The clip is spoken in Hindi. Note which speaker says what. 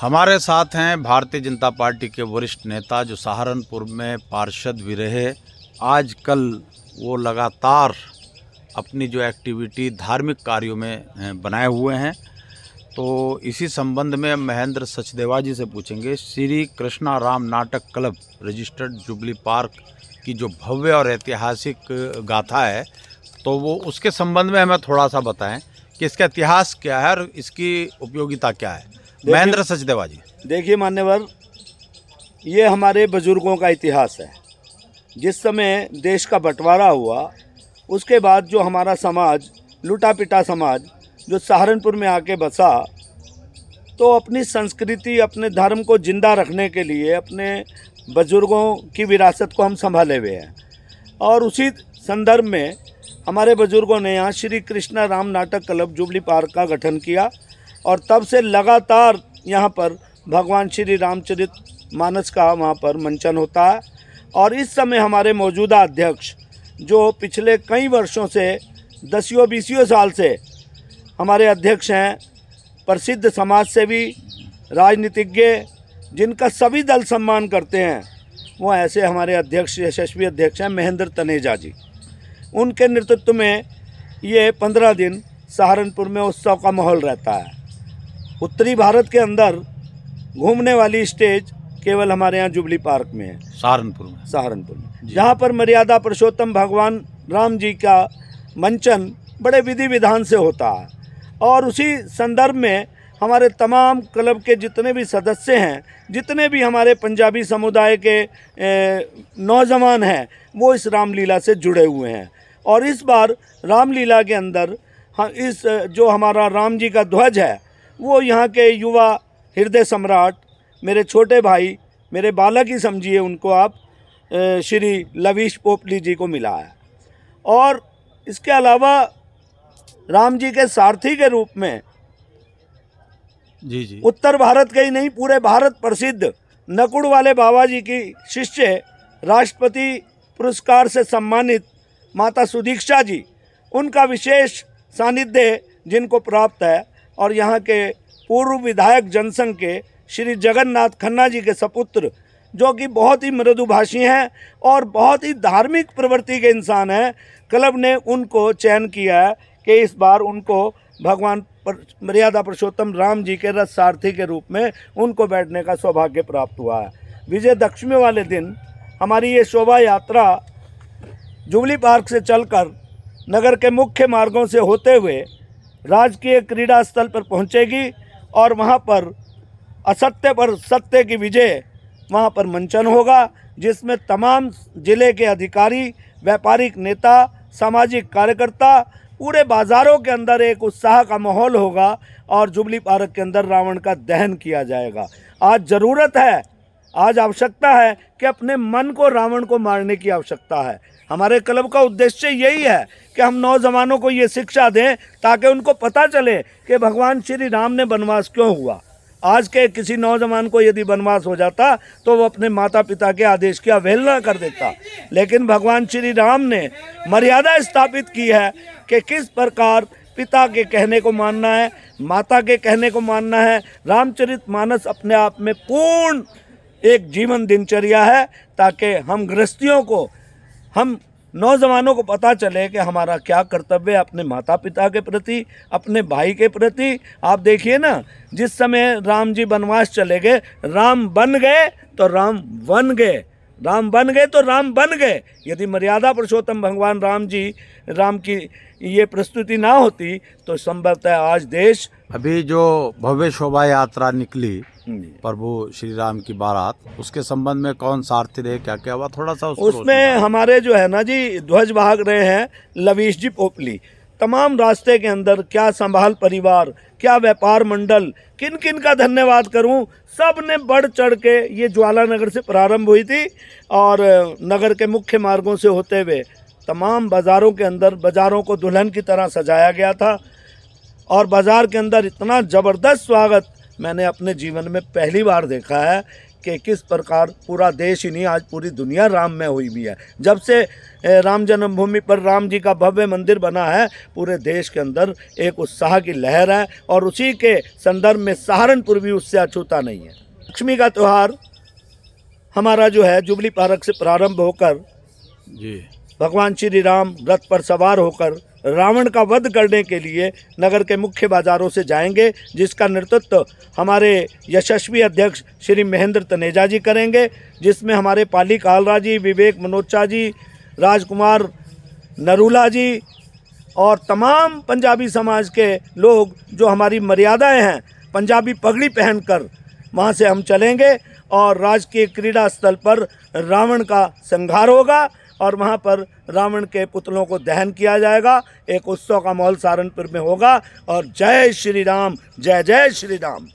Speaker 1: हमारे साथ हैं भारतीय जनता पार्टी के वरिष्ठ नेता जो सहारनपुर में पार्षद भी रहे। आजकल वो लगातार अपनी जो एक्टिविटी धार्मिक कार्यों में बनाए हुए हैं। तो इसी संबंध में महेंद्र सचदेवा जी से पूछेंगे। श्री कृष्णा राम नाटक क्लब रजिस्टर्ड जुबली पार्क की जो भव्य और ऐतिहासिक गाथा है, तो वो उसके संबंध में हमें थोड़ा सा बताएं कि इसका इतिहास क्या है और इसकी उपयोगिता क्या है। महेंद्र सचदेवा जी।
Speaker 2: देखिए मान्यवर, ये हमारे बुजुर्गों का इतिहास है। जिस समय देश का बंटवारा हुआ उसके बाद जो हमारा समाज, लूटा पिटा समाज जो सहारनपुर में आके बसा, तो अपनी संस्कृति, अपने धर्म को जिंदा रखने के लिए अपने बुजुर्गों की विरासत को हम संभाले हुए हैं। और उसी संदर्भ में हमारे बुजुर्गों ने यहाँ श्री कृष्णा राम नाटक क्लब जुबली पार्क का गठन किया और तब से लगातार यहाँ पर भगवान श्री रामचरित मानस का वहाँ पर मंचन होता है। और इस समय हमारे मौजूदा अध्यक्ष जो पिछले कई वर्षों से 10-20 साल से हमारे अध्यक्ष हैं, प्रसिद्ध समाजसेवी, राजनीतिज्ञ, जिनका सभी दल सम्मान करते हैं, वो ऐसे हमारे अध्यक्ष, यशस्वी अध्यक्ष हैं महेंद्र तनेजा जी। उनके नेतृत्व में ये 15 दिन सहारनपुर में उत्सव का माहौल रहता है। उत्तरी भारत के अंदर घूमने वाली स्टेज केवल हमारे यहाँ जुबली पार्क में है, सहारनपुर में जहाँ पर मर्यादा पुरुषोत्तम भगवान राम जी का मंचन बड़े विधि विधान से होता है। और उसी संदर्भ में हमारे तमाम क्लब के जितने भी सदस्य हैं, जितने भी हमारे पंजाबी समुदाय के नौजवान हैं, वो इस रामलीला से जुड़े हुए हैं। और इस बार रामलीला के अंदर इस जो हमारा राम जी का ध्वज है, वो यहाँ के युवा हृदय सम्राट, मेरे छोटे भाई, मेरे बालक ही समझिए उनको आप, श्री लवीश पोपली जी को मिला है। और इसके अलावा राम जी के सारथी के रूप में
Speaker 1: जी
Speaker 2: उत्तर भारत के ही नहीं पूरे भारत प्रसिद्ध नकुड़ वाले बाबा जी की शिष्य, राष्ट्रपति पुरस्कार से सम्मानित माता सुदीक्षा जी, उनका विशेष सानिध्य जिनको प्राप्त है। और यहाँ के पूर्व विधायक जनसंघ के श्री जगन्नाथ खन्ना जी के सपुत्र, जो कि बहुत ही मृदुभाषी हैं और बहुत ही धार्मिक प्रवृत्ति के इंसान हैं, क्लब ने उनको चयन किया है कि इस बार उनको भगवान मर्यादा पुरुषोत्तम राम जी के रथ सारथी के रूप में उनको बैठने का सौभाग्य प्राप्त हुआ है। विजयदशमी वाले दिन हमारी ये शोभा यात्रा जुबली पार्क से चलकर नगर के मुख्य मार्गों से होते हुए राजकीय क्रीड़ा स्थल पर पहुंचेगी और वहां पर असत्य पर सत्य की विजय वहां पर मंचन होगा, जिसमें तमाम जिले के अधिकारी, व्यापारिक नेता, सामाजिक कार्यकर्ता, पूरे बाज़ारों के अंदर एक उत्साह का माहौल होगा और जुबली पार्क के अंदर रावण का दहन किया जाएगा। आज ज़रूरत है, आज आवश्यकता है कि अपने मन को रावण को मारने की आवश्यकता है। हमारे क्लब का उद्देश्य यही है कि हम नौजवानों को ये शिक्षा दें ताकि उनको पता चले कि भगवान श्री राम ने वनवास क्यों हुआ। आज के किसी नौजवान को यदि वनवास हो जाता तो वो अपने माता पिता के आदेश की अवहेलना कर देता, लेकिन भगवान श्री राम ने मर्यादा स्थापित की है कि किस प्रकार पिता के कहने को मानना है, माता के कहने को मानना है। रामचरितमानस अपने आप में पूर्ण एक जीवन दिनचर्या है, ताकि हम गृहस्थियों को, हम नौजवानों को पता चले कि हमारा क्या कर्तव्य है अपने माता पिता के प्रति, अपने भाई के प्रति। आप देखिए ना, जिस समय राम जी वनवास चले गए, राम बन गए तो राम बन गए, राम बन गए तो राम बन गए। यदि मर्यादा पुरुषोत्तम भगवान राम जी, राम की ये प्रस्तुति ना होती तो संभवतः आज देश।
Speaker 1: अभी जो भव्य शोभा यात्रा निकली प्रभु श्री राम की बारात, उसके संबंध में कौन सारथी रहे, क्या क्या हुआ, थोड़ा सा
Speaker 2: उसमें हमारे जो है ना जी, ध्वज भाग रहे हैं लवीश जी पोपली। तमाम रास्ते के अंदर क्या संभाल परिवार, क्या व्यापार मंडल, किन किन का धन्यवाद करूं, सब ने बढ़ चढ़ के, ये ज्वाला नगर से प्रारंभ हुई थी और नगर के मुख्य मार्गों से होते हुए तमाम बाज़ारों के अंदर, बाज़ारों को दुल्हन की तरह सजाया गया था। और बाज़ार के अंदर इतना ज़बरदस्त स्वागत मैंने अपने जीवन में पहली बार देखा है कि किस प्रकार पूरा देश ही नहीं आज पूरी दुनिया राममय हुई भी है। जब से राम जन्मभूमि पर राम जी का भव्य मंदिर बना है, पूरे देश के अंदर एक उत्साह की लहर है और उसी के संदर्भ में सहारनपुर भी उससे अछूता नहीं है। लक्ष्मी का त्यौहार हमारा जो है जुबली पार्क से प्रारंभ होकर
Speaker 1: जी
Speaker 2: भगवान श्री राम रथ पर सवार होकर रावण का वध करने के लिए नगर के मुख्य बाज़ारों से जाएंगे, जिसका नेतृत्व हमारे यशस्वी अध्यक्ष श्री महेंद्र तनेजा जी करेंगे, जिसमें हमारे पाली कालरा जी, विवेक मनोचा जी, राजकुमार नरूला जी और तमाम पंजाबी समाज के लोग जो हमारी मर्यादाएं हैं पंजाबी पगड़ी पहनकर वहां से हम चलेंगे और राजकीय क्रीड़ा स्थल पर रावण का संहार होगा और वहाँ पर रावण के पुतलों को दहन किया जाएगा। एक उत्सव का माहौल सहारनपुर में होगा और जय श्री राम, जय जय श्री राम।